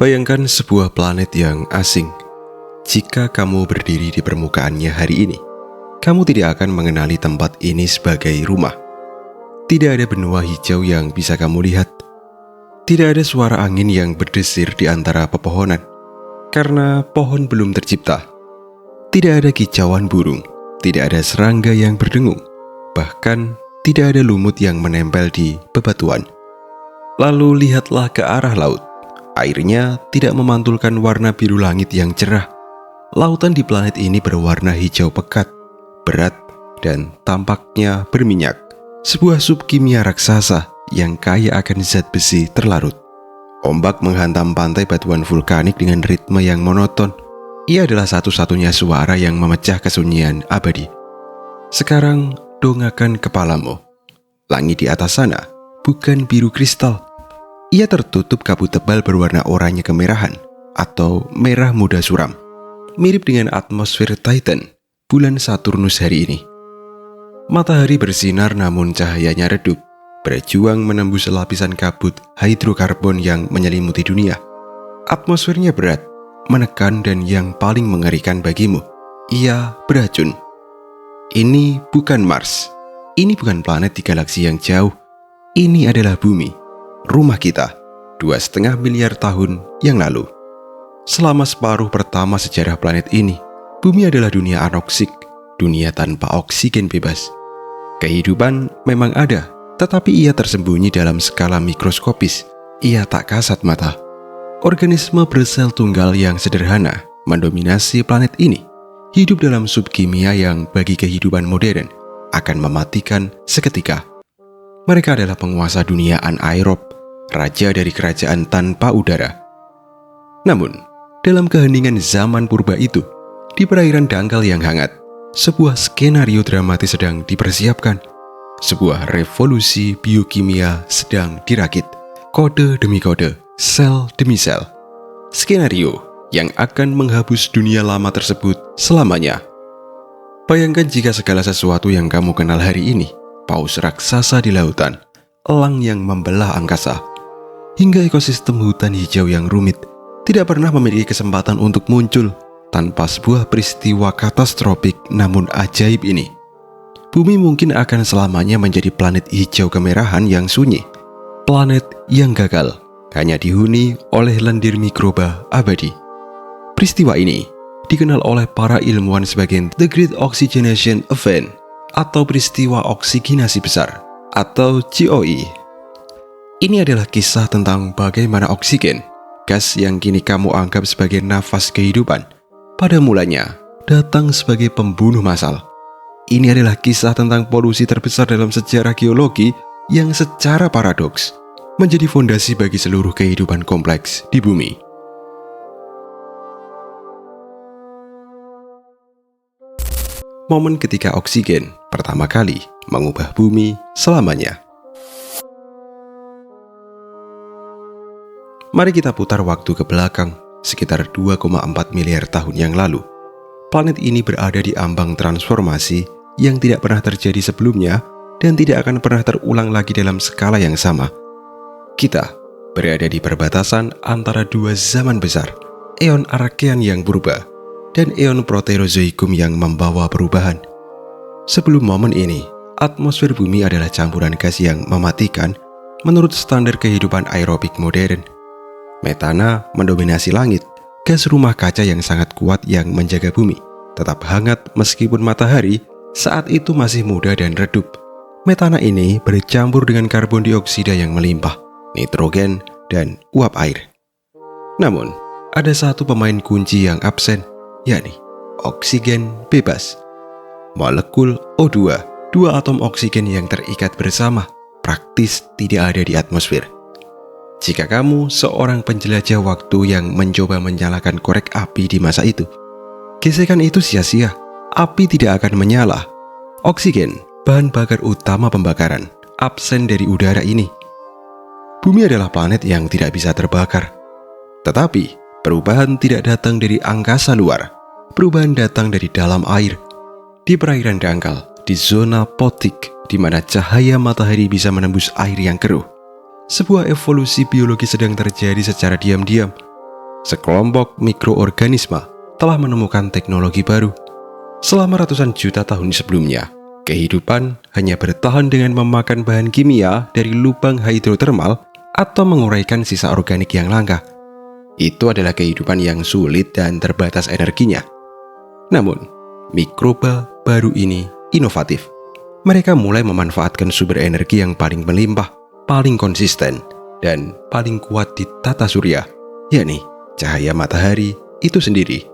Bayangkan sebuah planet yang asing. Jika kamu berdiri di permukaannya hari ini, kamu tidak akan mengenali tempat ini sebagai rumah. Tidak ada benua hijau yang bisa kamu lihat. Tidak ada suara angin yang berdesir di antara pepohonan, karena pohon belum tercipta. Tidak ada kicauan burung, tidak ada serangga yang berdengung, bahkan tidak ada lumut yang menempel di bebatuan. Lalu lihatlah ke arah laut. Airnya tidak memantulkan warna biru langit yang cerah. Lautan di planet ini berwarna hijau pekat, berat, dan tampaknya berminyak. Sebuah sub kimia raksasa yang kaya akan zat besi terlarut. Ombak menghantam pantai batuan vulkanik dengan ritme yang monoton. Ia adalah satu-satunya suara yang memecah kesunyian abadi. Sekarang dongakkan kepalamu. Langit di atas sana bukan biru kristal. Ia tertutup kabut tebal berwarna oranye kemerahan atau merah muda suram, mirip dengan atmosfer Titan, bulan Saturnus hari ini. Matahari bersinar namun cahayanya redup, berjuang menembus lapisan kabut hidrokarbon yang menyelimuti dunia. Atmosfernya berat, menekan, dan yang paling mengerikan bagimu, ia beracun. Ini bukan Mars, ini bukan planet di galaksi yang jauh, ini adalah bumi. Rumah kita 2,5 miliar tahun yang lalu. Selama separuh pertama sejarah planet ini, bumi adalah dunia anoksik, dunia tanpa oksigen bebas. Kehidupan memang ada, tetapi ia tersembunyi dalam skala mikroskopis. Ia tak kasat mata. Organisme bersel tunggal yang sederhana mendominasi planet ini, hidup dalam sub kimia yang bagi kehidupan modern akan mematikan seketika. Mereka adalah penguasa dunia anaerob, raja dari kerajaan tanpa udara. Namun, dalam keheningan zaman purba itu, di perairan dangkal yang hangat, sebuah skenario dramatis sedang dipersiapkan. Sebuah revolusi biokimia sedang dirakit, kode demi kode, sel demi sel. Skenario yang akan menghapus dunia lama tersebut selamanya. Bayangkan jika segala sesuatu yang kamu kenal hari ini, paus raksasa di lautan, elang yang membelah angkasa, hingga ekosistem hutan hijau yang rumit, tidak pernah memiliki kesempatan untuk muncul tanpa sebuah peristiwa katastrofik namun ajaib ini. Bumi mungkin akan selamanya menjadi planet hijau kemerahan yang sunyi, planet yang gagal, hanya dihuni oleh lendir mikroba abadi. Peristiwa ini dikenal oleh para ilmuwan sebagai The Great Oxygenation Event atau peristiwa oksigenasi besar atau GOE. Ini adalah kisah tentang bagaimana oksigen, gas yang kini kamu anggap sebagai nafas kehidupan, pada mulanya datang sebagai pembunuh massal. Ini adalah kisah tentang polusi terbesar dalam sejarah geologi yang secara paradoks menjadi fondasi bagi seluruh kehidupan kompleks di bumi. Momen ketika oksigen pertama kali mengubah bumi selamanya. Mari kita putar waktu ke belakang, sekitar 2,4 miliar tahun yang lalu. Planet ini berada di ambang transformasi yang tidak pernah terjadi sebelumnya dan tidak akan pernah terulang lagi dalam skala yang sama. Kita berada di perbatasan antara dua zaman besar, eon Archean yang berubah dan eon Proterozoikum yang membawa perubahan. Sebelum momen ini, atmosfer bumi adalah campuran gas yang mematikan menurut standar kehidupan aerobik modern. Metana mendominasi langit, gas rumah kaca yang sangat kuat yang menjaga bumi tetap hangat meskipun matahari saat itu masih muda dan redup. Metana ini bercampur dengan karbon dioksida yang melimpah, nitrogen, dan uap air. Namun, ada satu pemain kunci yang absen, yakni oksigen bebas. Molekul O2, dua atom oksigen yang terikat bersama, praktis tidak ada di atmosfer. Jika kamu seorang penjelajah waktu yang mencoba menyalakan korek api di masa itu, gesekan itu sia-sia. Api tidak akan menyala. Oksigen, bahan bakar utama pembakaran, absen dari udara ini. Bumi adalah planet yang tidak bisa terbakar. Tetapi, perubahan tidak datang dari angkasa luar. Perubahan datang dari dalam air. Di perairan dangkal, di zona potik, di mana cahaya matahari bisa menembus air yang keruh. Sebuah evolusi biologi sedang terjadi secara diam-diam. sekelompok mikroorganisme telah menemukan teknologi baru. Selama ratusan juta tahun sebelumnya, kehidupan hanya bertahan dengan memakan bahan kimia dari lubang hidrotermal atau menguraikan sisa organik yang langka. Itu adalah kehidupan yang sulit dan terbatas energinya. Namun, mikroba baru ini inovatif. Mereka mulai memanfaatkan sumber energi yang paling melimpah, paling konsisten, dan paling kuat di tata surya, yakni cahaya matahari itu sendiri.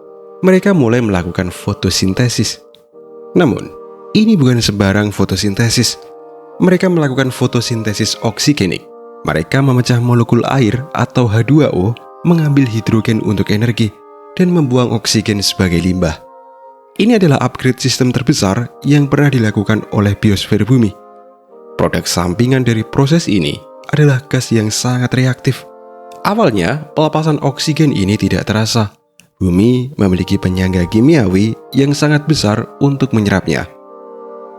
Mereka mulai melakukan fotosintesis. Namun, ini bukan sembarang fotosintesis. Mereka melakukan fotosintesis oksigenik. Mereka memecah molekul air atau H2O, mengambil hidrogen untuk energi, dan membuang oksigen sebagai limbah. Ini adalah upgrade sistem terbesar yang pernah dilakukan oleh biosfer bumi. Produk sampingan dari proses ini adalah gas yang sangat reaktif. Awalnya, pelepasan oksigen ini tidak terasa. Bumi memiliki penyangga kimiawi yang sangat besar untuk menyerapnya.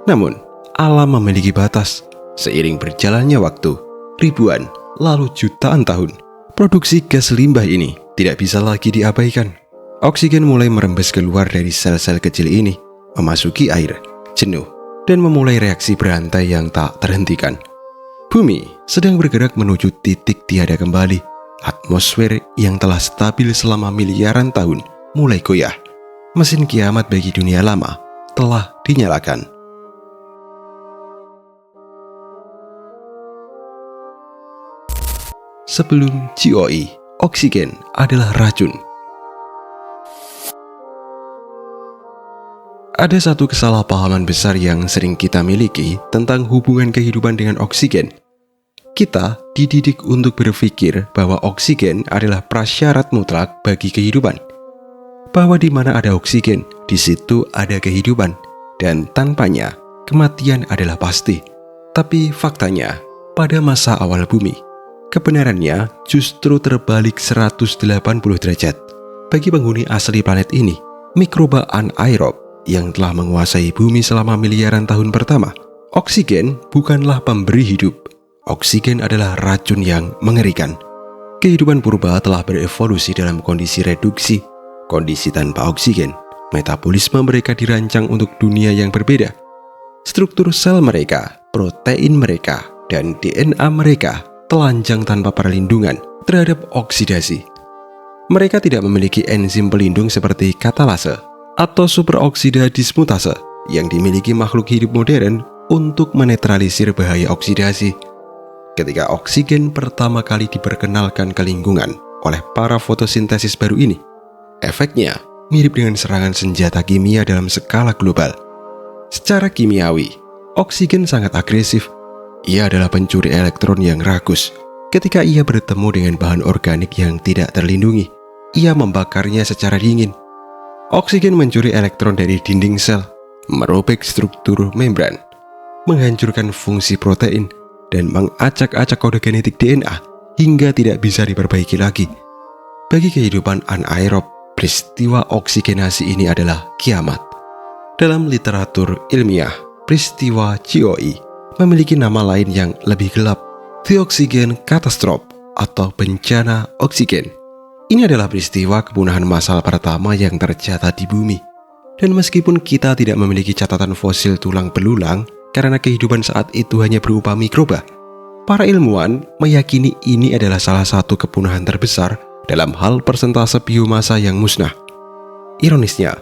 Namun, alam memiliki batas. Seiring berjalannya waktu, ribuan, lalu jutaan tahun, produksi gas limbah ini tidak bisa lagi diabaikan. Oksigen mulai merembes keluar dari sel-sel kecil ini, memasuki air, jenuh, dan memulai reaksi berantai yang tak terhentikan. Bumi sedang bergerak menuju titik tiada kembali. Atmosfer yang telah stabil selama miliaran tahun mulai goyah. Mesin kiamat bagi dunia lama telah dinyalakan. Sebelum GOI, oksigen adalah racun. Ada satu kesalahpahaman besar yang sering kita miliki tentang hubungan kehidupan dengan oksigen. Kita dididik untuk berpikir bahwa oksigen adalah prasyarat mutlak bagi kehidupan. Bahwa di mana ada oksigen, di situ ada kehidupan, dan tanpanya kematian adalah pasti. Tapi faktanya, pada masa awal bumi, kebenarannya justru terbalik 180 derajat. Bagi penghuni asli planet ini, mikroba anaerob yang telah menguasai bumi selama miliaran tahun pertama, oksigen bukanlah pemberi hidup. Oksigen adalah racun yang mengerikan. Kehidupan purba telah berevolusi dalam kondisi reduksi, kondisi tanpa oksigen. Metabolisme mereka dirancang untuk dunia yang berbeda. Struktur sel mereka, protein mereka, dan DNA mereka telanjang tanpa perlindungan terhadap oksidasi. Mereka tidak memiliki enzim pelindung seperti katalase atau superoksida dismutase yang dimiliki makhluk hidup modern untuk menetralisir bahaya oksidasi. Ketika oksigen pertama kali diperkenalkan ke lingkungan oleh para fotosintesis baru ini, efeknya mirip dengan serangan senjata kimia dalam skala global. Secara kimiawi, oksigen sangat agresif. Ia adalah pencuri elektron yang rakus. Ketika ia bertemu dengan bahan organik yang tidak terlindungi, ia membakarnya secara dingin. Oksigen mencuri elektron dari dinding sel, merobek struktur membran, menghancurkan fungsi protein, dan mengacak-acak kode genetik DNA hingga tidak bisa diperbaiki lagi. Bagi kehidupan anaerob, peristiwa oksigenasi ini adalah kiamat. Dalam literatur ilmiah, peristiwa GOI memiliki nama lain yang lebih gelap, The Oxygen Catastrophe atau bencana oksigen. Ini adalah peristiwa kepunahan massal pertama yang tercatat di bumi. Dan meskipun kita tidak memiliki catatan fosil tulang belulang karena kehidupan saat itu hanya berupa mikroba, para ilmuwan meyakini ini adalah salah satu kepunahan terbesar dalam hal persentase biomasa yang musnah. Ironisnya,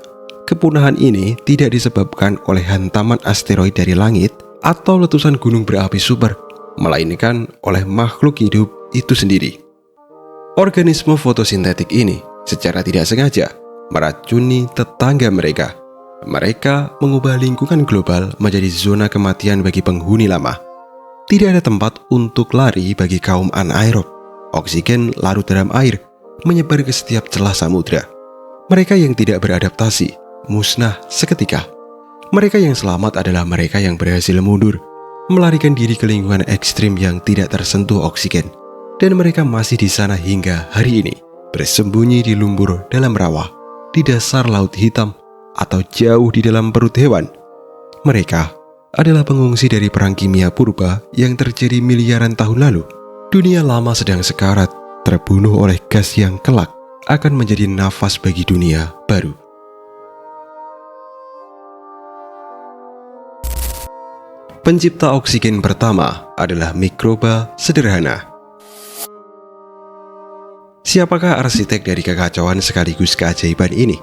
kepunahan ini tidak disebabkan oleh hantaman asteroid dari langit atau letusan gunung berapi super, melainkan oleh makhluk hidup itu sendiri. Organisme fotosintetik ini secara tidak sengaja meracuni tetangga mereka. Mereka mengubah lingkungan global menjadi zona kematian bagi penghuni lama. Tidak ada tempat untuk lari bagi kaum anaerob. Oksigen larut dalam air, menyebar ke setiap celah samudra. Mereka yang tidak beradaptasi, musnah seketika. Mereka yang selamat adalah mereka yang berhasil mundur, melarikan diri ke lingkungan ekstrim yang tidak tersentuh oksigen. Dan mereka masih di sana hingga hari ini, bersembunyi di lumpur dalam rawa, di dasar laut hitam, atau jauh di dalam perut hewan. Mereka adalah pengungsi dari perang kimia purba yang terjadi miliaran tahun lalu. Dunia lama sedang sekarat, terbunuh oleh gas yang kelak akan menjadi nafas bagi dunia baru. Pencipta oksigen pertama adalah mikroba sederhana. Siapakah arsitek dari kekacauan sekaligus keajaiban ini?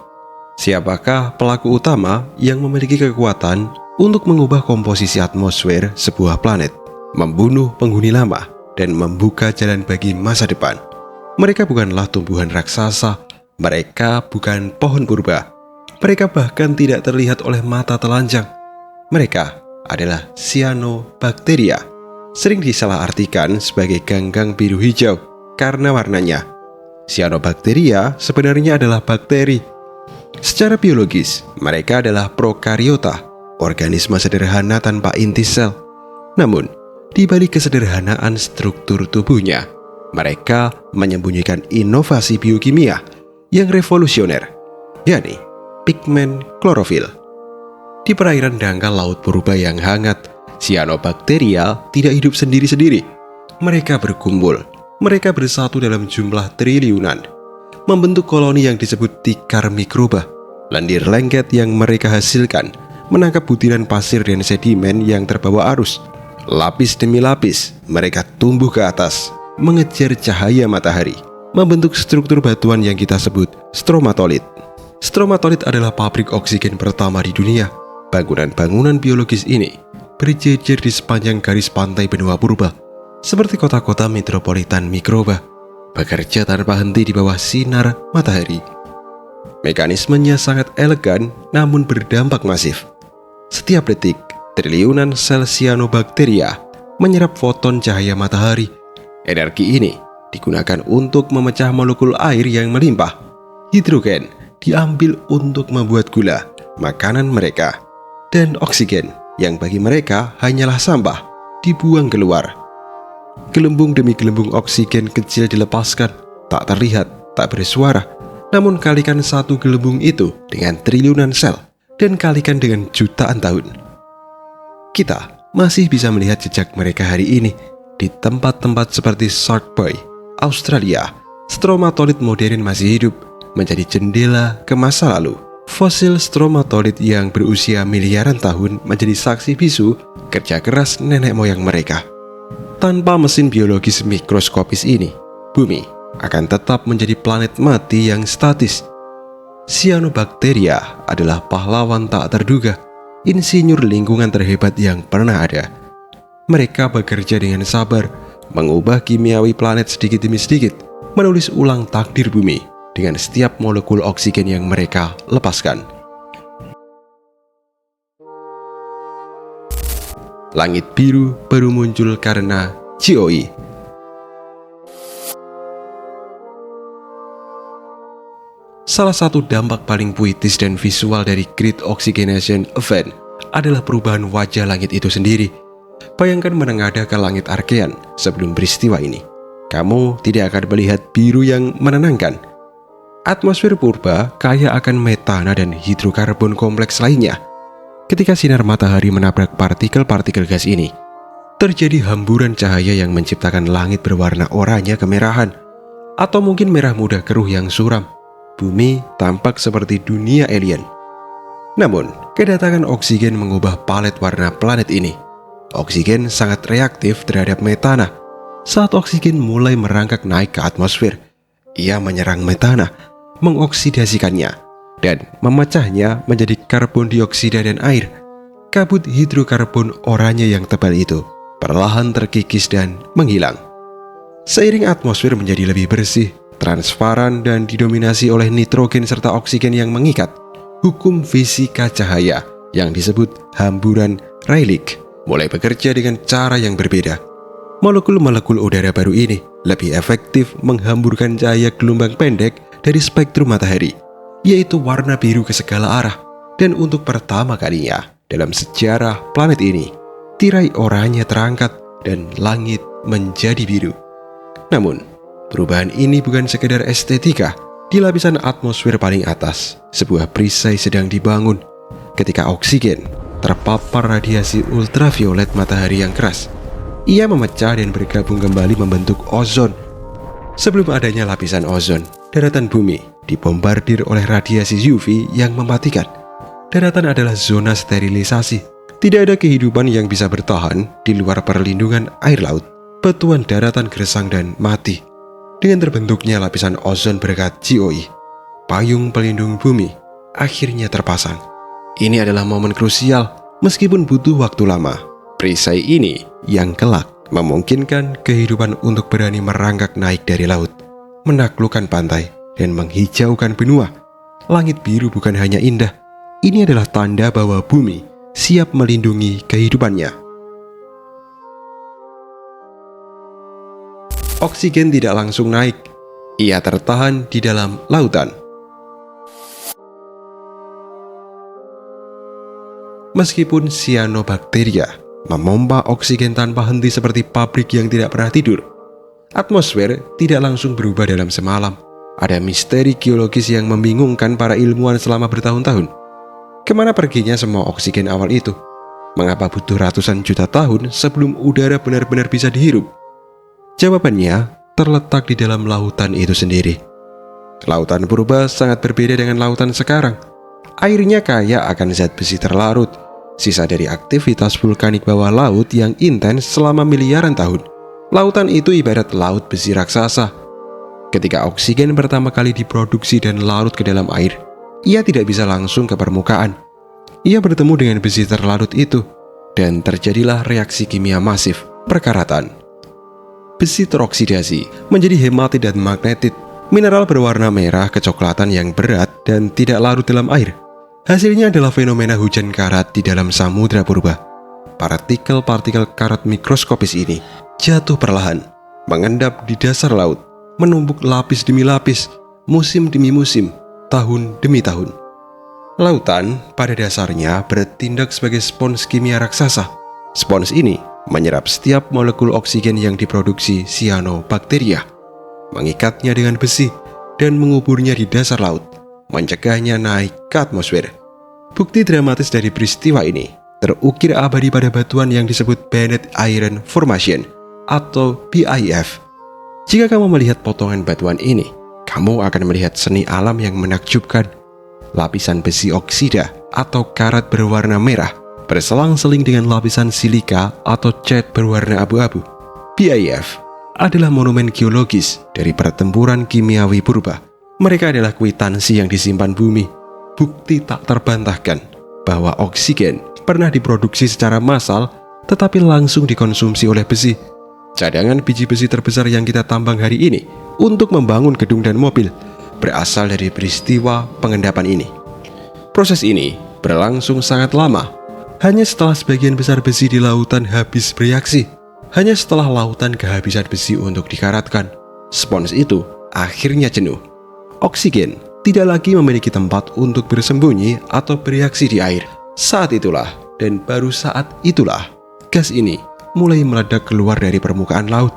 Siapakah pelaku utama yang memiliki kekuatan untuk mengubah komposisi atmosfer sebuah planet, membunuh penghuni lama, dan membuka jalan bagi masa depan? Mereka bukanlah tumbuhan raksasa, mereka bukan pohon purba, mereka bahkan tidak terlihat oleh mata telanjang. Mereka adalah cyanobacteria, sering disalahartikan sebagai ganggang biru hijau karena warnanya. Cyanobacteria sebenarnya adalah bakteri. Secara biologis, mereka adalah prokariota, organisme sederhana tanpa inti sel. Namun, di balik kesederhanaan struktur tubuhnya, mereka menyembunyikan inovasi biokimia yang revolusioner, yakni pigmen klorofil. Di perairan dangkal laut purba yang hangat, cyanobacteria tidak hidup sendiri-sendiri. Mereka berkumpul, mereka bersatu dalam jumlah triliunan, membentuk koloni yang disebut tikar mikroba. Lendir lengket yang mereka hasilkan menangkap butiran pasir dan sedimen yang terbawa arus. Lapis demi lapis, mereka tumbuh ke atas, mengejar cahaya matahari, membentuk struktur batuan yang kita sebut stromatolith. Stromatolith adalah pabrik oksigen pertama di dunia. Bangunan-bangunan biologis ini berjejer di sepanjang garis pantai benua purba, seperti kota-kota metropolitan mikroba, bekerja tanpa henti di bawah sinar matahari. Mekanismenya sangat elegan namun berdampak masif. Setiap detik, triliunan sel cyanobacteria menyerap foton cahaya matahari. Energi ini digunakan untuk memecah molekul air yang melimpah. Hidrogen diambil untuk membuat gula, makanan mereka. Dan oksigen, yang bagi mereka hanyalah sampah, dibuang keluar. Gelembung demi gelembung oksigen kecil dilepaskan, tak terlihat, tak bersuara. Namun kalikan satu gelembung itu dengan triliunan sel, dan kalikan dengan jutaan tahun. Kita masih bisa melihat jejak mereka hari ini di tempat-tempat seperti Shark Bay, Australia. Stromatolith modern masih hidup, menjadi jendela ke masa lalu. Fosil stromatolith yang berusia miliaran tahun menjadi saksi bisu kerja keras nenek moyang mereka. Tanpa mesin biologis mikroskopis ini, bumi akan tetap menjadi planet mati yang statis. Cyanobacteria adalah pahlawan tak terduga, insinyur lingkungan terhebat yang pernah ada. Mereka bekerja dengan sabar, mengubah kimiawi planet sedikit demi sedikit, menulis ulang takdir bumi dengan setiap molekul oksigen yang mereka lepaskan. Langit biru baru muncul karena GOE. Salah satu dampak paling puitis dan visual dari Great Oxygenation Event adalah perubahan wajah langit itu sendiri. Bayangkan menengadah ke langit Archean sebelum peristiwa ini. Kamu tidak akan melihat biru yang menenangkan. Atmosfer purba kaya akan metana dan hidrokarbon kompleks lainnya. Ketika sinar matahari menabrak partikel-partikel gas ini, terjadi hamburan cahaya yang menciptakan langit berwarna oranye kemerahan, atau mungkin merah muda keruh yang suram. Bumi tampak seperti dunia alien. Namun, kedatangan oksigen mengubah palet warna planet ini. Oksigen sangat reaktif terhadap metana. Saat oksigen mulai merangkak naik ke atmosfer, ia menyerang metana, mengoksidasikannya, dan memecahnya menjadi karbon dioksida dan air. Kabut hidrokarbon oranye yang tebal itu perlahan terkikis dan menghilang. Seiring atmosfer menjadi lebih bersih, transparan, dan didominasi oleh nitrogen serta oksigen yang mengikat, hukum fisika cahaya yang disebut hamburan Rayleigh mulai bekerja dengan cara yang berbeda. Molekul-molekul udara baru ini lebih efektif menghamburkan cahaya gelombang pendek dari spektrum matahari, yaitu warna biru ke segala arah. Dan untuk pertama kalinya dalam sejarah planet ini, tirai oranye terangkat dan langit menjadi biru. Namun, perubahan ini bukan sekedar estetika. Di lapisan atmosfer paling atas, sebuah perisai sedang dibangun. Ketika oksigen terpapar radiasi ultraviolet matahari yang keras, ia memecah dan bergabung kembali membentuk ozon. Sebelum adanya lapisan ozon, Daratan bumi dibombardir oleh radiasi UV yang mematikan. Daratan adalah zona sterilisasi. Tidak ada kehidupan yang bisa bertahan di luar perlindungan air laut. Batuan daratan gersang dan mati. Dengan terbentuknya lapisan ozon berkat GOI, payung pelindung bumi akhirnya terpasang. Ini adalah momen krusial, meskipun butuh waktu lama. Perisai ini yang kelak memungkinkan kehidupan untuk berani merangkak naik dari laut, menaklukkan pantai, dan menghijaukan benua. Langit biru bukan hanya indah, ini adalah tanda bahwa bumi siap melindungi kehidupannya. Oksigen tidak langsung naik, ia tertahan di dalam lautan. Meskipun cyanobacteria memompa oksigen tanpa henti seperti pabrik yang tidak pernah tidur, atmosfer tidak langsung berubah dalam semalam. Ada misteri geologis yang membingungkan para ilmuwan selama bertahun-tahun. Kemana perginya semua oksigen awal itu? Mengapa butuh ratusan juta tahun sebelum udara benar-benar bisa dihirup? Jawabannya terletak di dalam lautan itu sendiri. Lautan purba sangat berbeda dengan lautan sekarang. Airnya kaya akan zat besi terlarut, sisa dari aktivitas vulkanik bawah laut yang intens selama miliaran tahun. Lautan itu ibarat laut besi raksasa. Ketika oksigen pertama kali diproduksi dan larut ke dalam air, ia tidak bisa langsung ke permukaan. Ia bertemu dengan besi terlarut itu, dan terjadilah reaksi kimia masif, perkaratan. Besi teroksidasi menjadi hematit dan magnetit, mineral berwarna merah kecoklatan yang berat dan tidak larut dalam air. Hasilnya adalah fenomena hujan karat di dalam samudra purba. Partikel-partikel karat mikroskopis ini jatuh perlahan, mengendap di dasar laut, menumpuk lapis demi lapis, musim demi musim, tahun demi tahun. Lautan pada dasarnya bertindak sebagai spons kimia raksasa. Spons ini menyerap setiap molekul oksigen yang diproduksi cyanobacteria, mengikatnya dengan besi, dan menguburnya di dasar laut, mencegahnya naik ke atmosfer. Bukti dramatis dari peristiwa ini terukir abadi pada batuan yang disebut Barnett Iron Formation atau BIF. Jika kamu melihat potongan batuan ini, kamu akan melihat seni alam yang menakjubkan. Lapisan besi oksida atau karat berwarna merah berselang-seling dengan lapisan silika atau cat berwarna abu-abu. BIF adalah monumen geologis dari pertempuran kimiawi purba. Mereka adalah kwitansi yang disimpan bumi, bukti tak terbantahkan bahwa oksigen pernah diproduksi secara massal tetapi langsung dikonsumsi oleh besi. Cadangan biji besi terbesar yang kita tambang hari ini untuk membangun gedung dan mobil berasal dari peristiwa pengendapan ini. Proses ini berlangsung sangat lama. Hanya setelah sebagian besar besi di lautan habis bereaksi, hanya setelah lautan kehabisan besi untuk dikaratkan, spons itu akhirnya jenuh. Oksigen tidak lagi memiliki tempat untuk bersembunyi atau bereaksi di air. Saat itulah, dan baru saat itulah, gas ini mulai meledak keluar dari permukaan laut,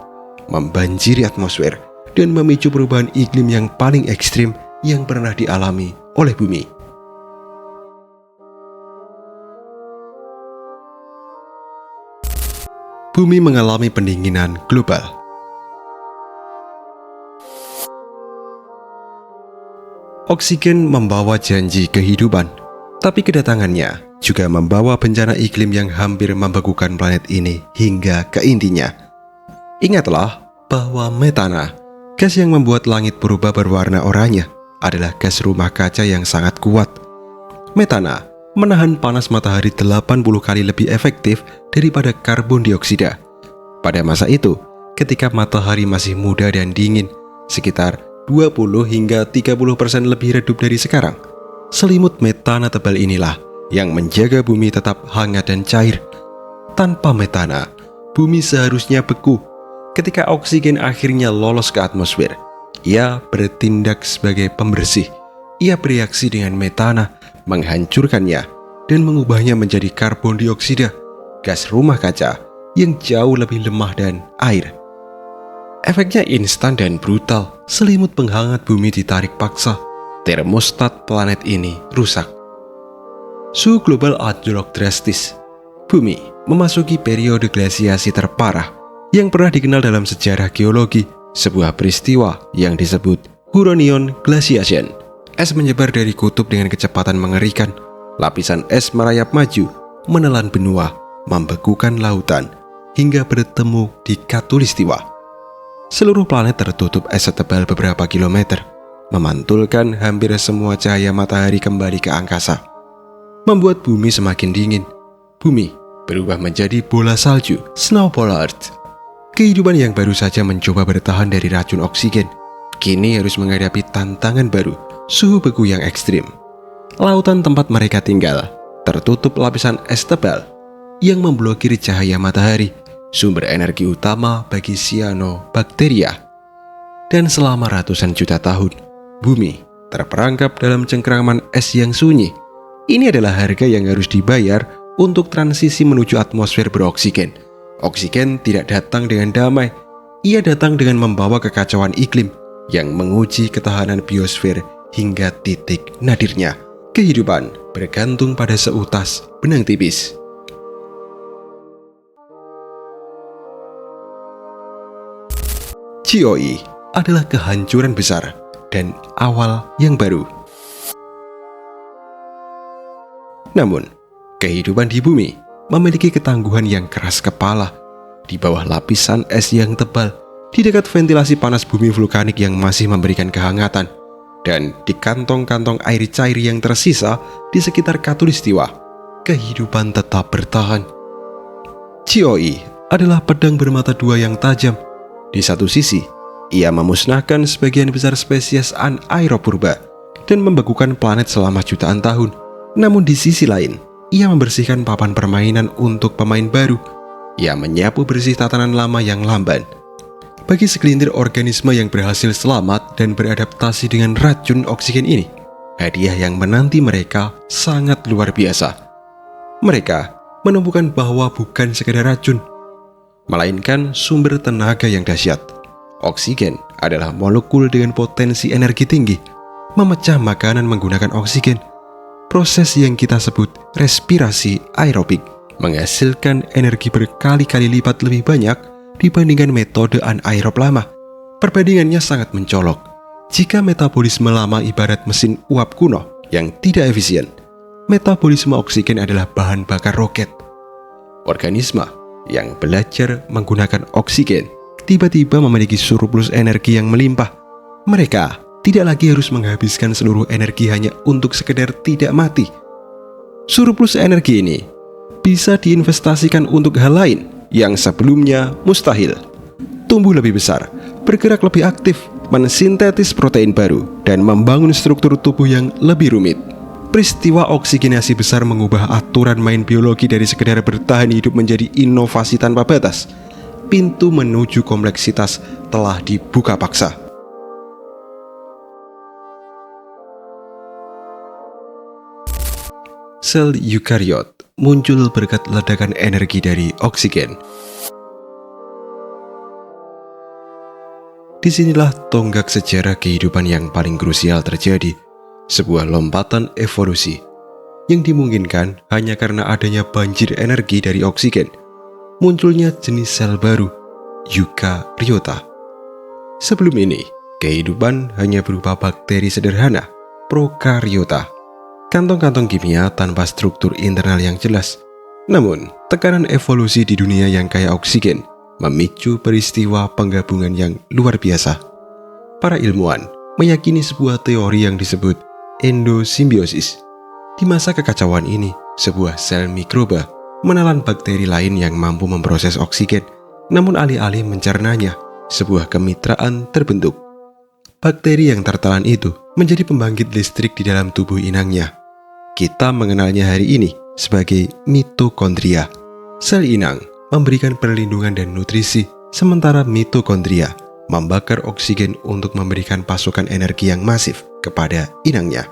membanjiri atmosfer, dan memicu perubahan iklim yang paling ekstrim yang pernah dialami oleh bumi. Bumi mengalami pendinginan global. Oksigen membawa janji kehidupan, tapi kedatangannya juga membawa bencana iklim yang hampir membekukan planet ini hingga ke intinya. Ingatlah bahwa metana, gas yang membuat langit purba berwarna oranye, adalah gas rumah kaca yang sangat kuat. Metana menahan panas matahari 80 kali lebih efektif daripada karbon dioksida. Pada masa itu, ketika matahari masih muda dan dingin, sekitar 20 hingga 30% lebih redup dari sekarang, selimut metana tebal inilah yang menjaga bumi tetap hangat dan cair. Tanpa metana, bumi seharusnya beku. Ketika oksigen akhirnya lolos ke atmosfer, ia bertindak sebagai pembersih. Ia bereaksi dengan metana, menghancurkannya, dan mengubahnya menjadi karbon dioksida, gas rumah kaca yang jauh lebih lemah dan air. Efeknya instan dan brutal. Selimut penghangat bumi ditarik paksa. Termostat planet ini rusak. Suhu global anjlok drastis. Bumi memasuki periode glasiasi terparah yang pernah dikenal dalam sejarah geologi, sebuah peristiwa yang disebut Huronion Glaciation. Es menyebar dari kutub dengan kecepatan mengerikan. Lapisan es merayap maju, menelan benua, membekukan lautan, hingga bertemu di Khatulistiwa. Seluruh planet tertutup es setebal beberapa kilometer, memantulkan hampir semua cahaya matahari kembali ke angkasa, membuat bumi semakin dingin. Bumi berubah menjadi bola salju, snow polar. Kehidupan yang baru saja mencoba bertahan dari racun oksigen, kini harus menghadapi tantangan baru, suhu beku yang ekstrim. Lautan tempat mereka tinggal tertutup lapisan es tebal yang memblokir cahaya matahari, sumber energi utama bagi cyanobacteria. Dan selama ratusan juta tahun, bumi terperangkap dalam cengkraman es yang sunyi. Ini adalah harga yang harus dibayar untuk transisi menuju atmosfer beroksigen. Oksigen tidak datang dengan damai, ia datang dengan membawa kekacauan iklim yang menguji ketahanan biosfer hingga titik nadirnya. Kehidupan bergantung pada seutas benang tipis. GOI adalah kehancuran besar dan awal yang baru. Namun, kehidupan di bumi memiliki ketangguhan yang keras kepala. Di bawah lapisan es yang tebal, di dekat ventilasi panas bumi vulkanik yang masih memberikan kehangatan, dan di kantong-kantong air cair yang tersisa di sekitar Khatulistiwa, kehidupan tetap bertahan. GOI adalah pedang bermata dua yang tajam. Di satu sisi, ia memusnahkan sebagian besar spesies anaerobia dan membekukan planet selama jutaan tahun. Namun di sisi lain, ia membersihkan papan permainan untuk pemain baru. Ia menyapu bersih tatanan lama yang lamban. Bagi segelintir organisme yang berhasil selamat dan beradaptasi dengan racun oksigen ini, hadiah yang menanti mereka sangat luar biasa. Mereka menemukan bahwa bukan sekedar racun, melainkan sumber tenaga yang dahsyat. Oksigen adalah molekul dengan potensi energi tinggi, memecah makanan menggunakan oksigen. Proses yang kita sebut respirasi aerobik menghasilkan energi berkali-kali lipat lebih banyak dibandingkan metode anaerob lama. Perbandingannya sangat mencolok. Jika metabolisme lama ibarat mesin uap kuno yang tidak efisien, metabolisme oksigen adalah bahan bakar roket. Organisme yang belajar menggunakan oksigen tiba-tiba memiliki surplus energi yang melimpah. Mereka tidak lagi harus menghabiskan seluruh energi hanya untuk sekedar tidak mati. Surplus energi ini bisa diinvestasikan untuk hal lain yang sebelumnya mustahil. Tumbuh lebih besar, bergerak lebih aktif, mensintetis protein baru, dan membangun struktur tubuh yang lebih rumit. Peristiwa oksigenasi besar mengubah aturan main biologi dari sekedar bertahan hidup menjadi inovasi tanpa batas. Pintu menuju kompleksitas telah dibuka paksa. Sel eukariot muncul berkat ledakan energi dari oksigen. Disinilah tonggak sejarah kehidupan yang paling krusial terjadi, sebuah lompatan evolusi yang dimungkinkan hanya karena adanya banjir energi dari oksigen. Munculnya jenis sel baru, eukariota. Sebelum ini, kehidupan hanya berupa bakteri sederhana, prokariota, kantong-kantong kimia tanpa struktur internal yang jelas. Namun, tekanan evolusi di dunia yang kaya oksigen memicu peristiwa penggabungan yang luar biasa. Para ilmuwan meyakini sebuah teori yang disebut endosimbiosis. Di masa kekacauan ini, sebuah sel mikroba menelan bakteri lain yang mampu memproses oksigen, namun alih-alih mencernanya, sebuah kemitraan terbentuk. Bakteri yang tertelan itu menjadi pembangkit listrik di dalam tubuh inangnya. Kita mengenalnya hari ini sebagai mitokondria. Sel inang memberikan perlindungan dan nutrisi, sementara mitokondria membakar oksigen untuk memberikan pasokan energi yang masif kepada inangnya.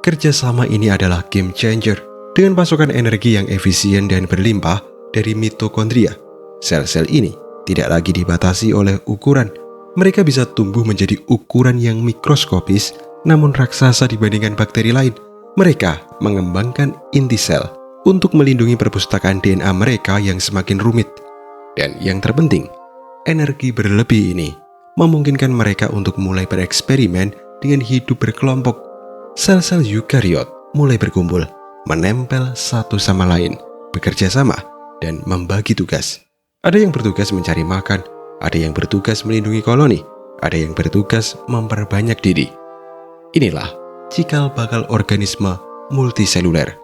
Kerjasama ini adalah game changer. Dengan pasokan energi yang efisien dan berlimpah dari mitokondria, sel-sel ini tidak lagi dibatasi oleh ukuran. Mereka bisa tumbuh menjadi ukuran yang mikroskopis, namun raksasa dibandingkan bakteri lain. Mereka mengembangkan inti sel untuk melindungi perpustakaan DNA mereka yang semakin rumit. Dan yang terpenting, energi berlebih ini memungkinkan mereka untuk mulai bereksperimen dengan hidup berkelompok. Sel-sel eukariot mulai berkumpul, menempel satu sama lain, bekerja sama, dan membagi tugas. Ada yang bertugas mencari makan, ada yang bertugas melindungi koloni, ada yang bertugas memperbanyak diri. Inilah cikal bakal organisme multiseluler.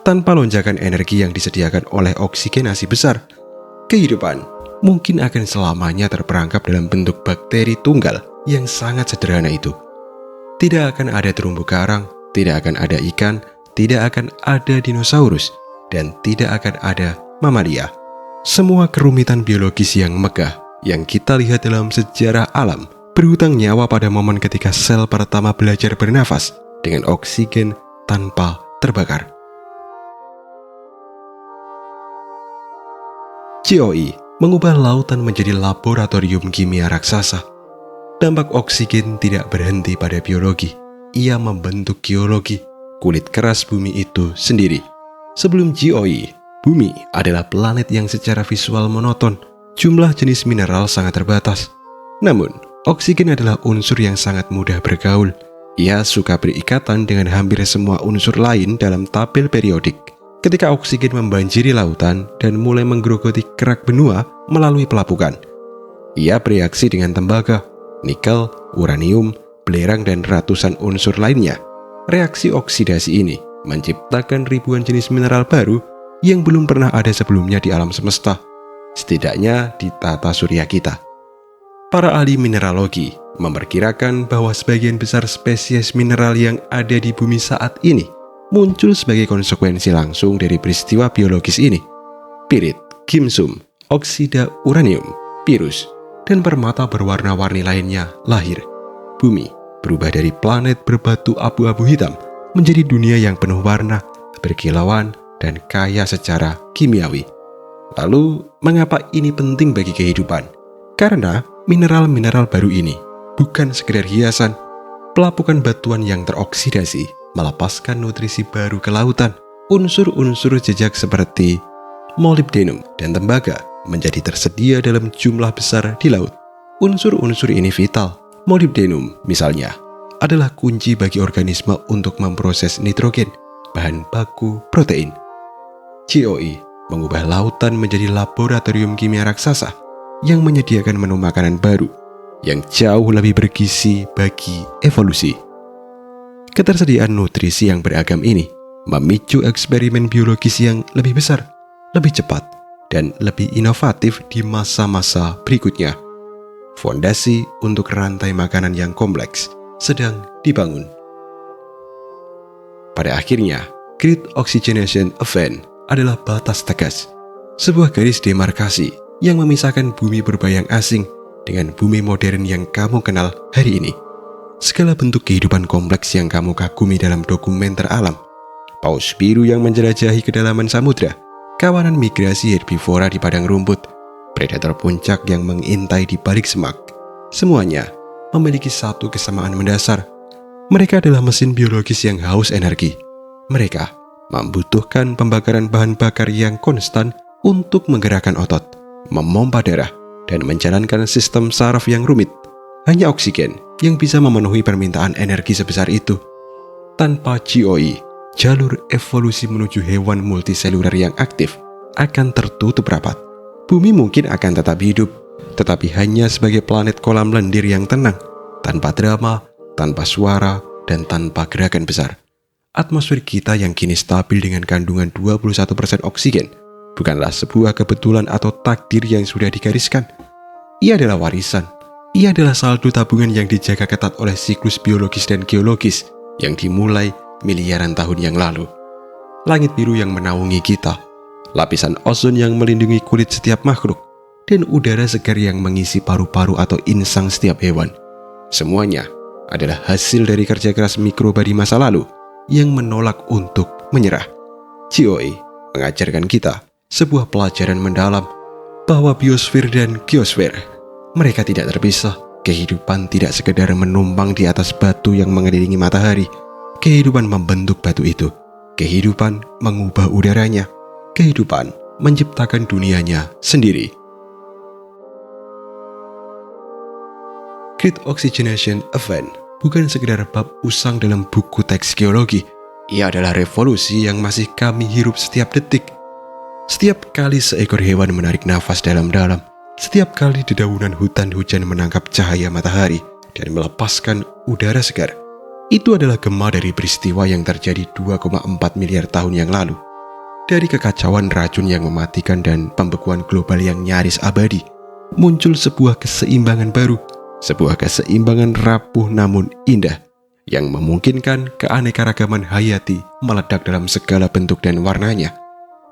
Tanpa lonjakan energi yang disediakan oleh oksigenasi besar, kehidupan mungkin akan selamanya terperangkap dalam bentuk bakteri tunggal yang sangat sederhana itu. Tidak akan ada terumbu karang, tidak akan ada ikan, tidak akan ada dinosaurus, dan tidak akan ada mamalia. Semua kerumitan biologis yang megah yang kita lihat dalam sejarah alam berhutang nyawa pada momen ketika sel pertama belajar bernafas dengan oksigen tanpa terbakar. GOI mengubah lautan menjadi laboratorium kimia raksasa. Dampak oksigen tidak berhenti pada biologi, ia membentuk geologi, kulit keras bumi itu sendiri. Sebelum GOI, bumi adalah planet yang secara visual monoton, jumlah jenis mineral sangat terbatas. Namun, oksigen adalah unsur yang sangat mudah bergaul. Ia suka berikatan dengan hampir semua unsur lain dalam tabel periodik. Ketika oksigen membanjiri lautan dan mulai menggerogoti kerak benua melalui pelapukan, ia bereaksi dengan tembaga, nikel, uranium, belerang, dan ratusan unsur lainnya. Reaksi oksidasi ini menciptakan ribuan jenis mineral baru yang belum pernah ada sebelumnya di alam semesta, setidaknya di tata surya kita. Para ahli mineralogi memperkirakan bahwa sebagian besar spesies mineral yang ada di bumi saat ini muncul sebagai konsekuensi langsung dari peristiwa biologis ini. Pirit, gimsum, oksida uranium, virus, dan permata berwarna-warni lainnya lahir. Bumi berubah dari planet berbatu abu-abu hitam menjadi dunia yang penuh warna, berkilauan, dan kaya secara kimiawi. Lalu, mengapa ini penting bagi kehidupan? Karena mineral-mineral baru ini bukan sekedar hiasan. Pelapukan batuan yang teroksidasi melepaskan nutrisi baru ke lautan. Unsur-unsur jejak seperti molybdenum dan tembaga menjadi tersedia dalam jumlah besar di laut. Unsur-unsur ini vital. Molybdenum, misalnya, adalah kunci bagi organisme untuk memproses nitrogen, bahan baku protein. GOI mengubah lautan menjadi laboratorium kimia raksasa yang menyediakan menu makanan baru yang jauh lebih bergizi bagi evolusi. Ketersediaan nutrisi yang beragam ini memicu eksperimen biologis yang lebih besar, lebih cepat, dan lebih inovatif di masa-masa berikutnya. Fondasi untuk rantai makanan yang kompleks sedang dibangun. Pada akhirnya, Great Oxygenation Event adalah batas tegas, sebuah garis demarkasi yang memisahkan bumi berbayang asing dengan bumi modern yang kamu kenal hari ini. Segala bentuk kehidupan kompleks yang kamu kagumi dalam dokumenter alam, paus biru yang menjelajahi kedalaman samudra, kawanan migrasi herbivora di padang rumput, predator puncak yang mengintai di balik semak, semuanya memiliki satu kesamaan mendasar. Mereka adalah mesin biologis yang haus energi. Mereka membutuhkan pembakaran bahan bakar yang konstan untuk menggerakkan otot, memompa darah, dan menjalankan sistem saraf yang rumit. Hanya oksigen yang bisa memenuhi permintaan energi sebesar itu. Tanpa GOI, jalur evolusi menuju hewan multiseluler yang aktif akan tertutup rapat. Bumi mungkin akan tetap hidup, tetapi hanya sebagai planet kolam lendir yang tenang, tanpa drama, tanpa suara, dan tanpa gerakan besar. Atmosfer kita yang kini stabil dengan kandungan 21% oksigen bukanlah sebuah kebetulan atau takdir yang sudah digariskan. Ia adalah warisan. Ia adalah saldo tabungan yang dijaga ketat oleh siklus biologis dan geologis yang dimulai miliaran tahun yang lalu. Langit biru yang menaungi kita, lapisan ozon yang melindungi kulit setiap makhluk, dan udara segar yang mengisi paru-paru atau insang setiap hewan. Semuanya adalah hasil dari kerja keras mikroba di masa lalu yang menolak untuk menyerah. GOI mengajarkan kita sebuah pelajaran mendalam bahwa biosfer dan geosfer mereka tidak terpisah. Kehidupan tidak sekedar menumpang di atas batu yang mengelilingi matahari. Kehidupan membentuk batu itu. Kehidupan mengubah udaranya. Kehidupan menciptakan dunianya sendiri. Great Oxygenation Event bukan sekedar bab usang dalam buku teks geologi. Ia adalah revolusi yang masih kami hirup setiap detik. Setiap kali seekor hewan menarik nafas dalam-dalam, setiap kali dedaunan hutan hujan menangkap cahaya matahari dan melepaskan udara segar, itu adalah gema dari peristiwa yang terjadi 2,4 miliar tahun yang lalu. Dari kekacauan racun yang mematikan dan pembekuan global yang nyaris abadi, muncul sebuah keseimbangan baru, sebuah keseimbangan rapuh namun indah, yang memungkinkan keanekaragaman hayati meledak dalam segala bentuk dan warnanya.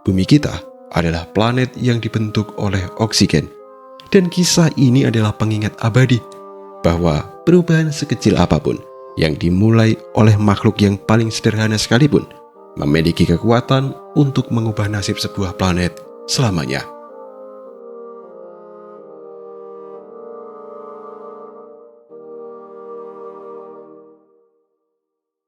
Bumi kita adalah planet yang dibentuk oleh oksigen, dan kisah ini adalah pengingat abadi bahwa perubahan sekecil apapun yang dimulai oleh makhluk yang paling sederhana sekalipun memiliki kekuatan untuk mengubah nasib sebuah planet selamanya.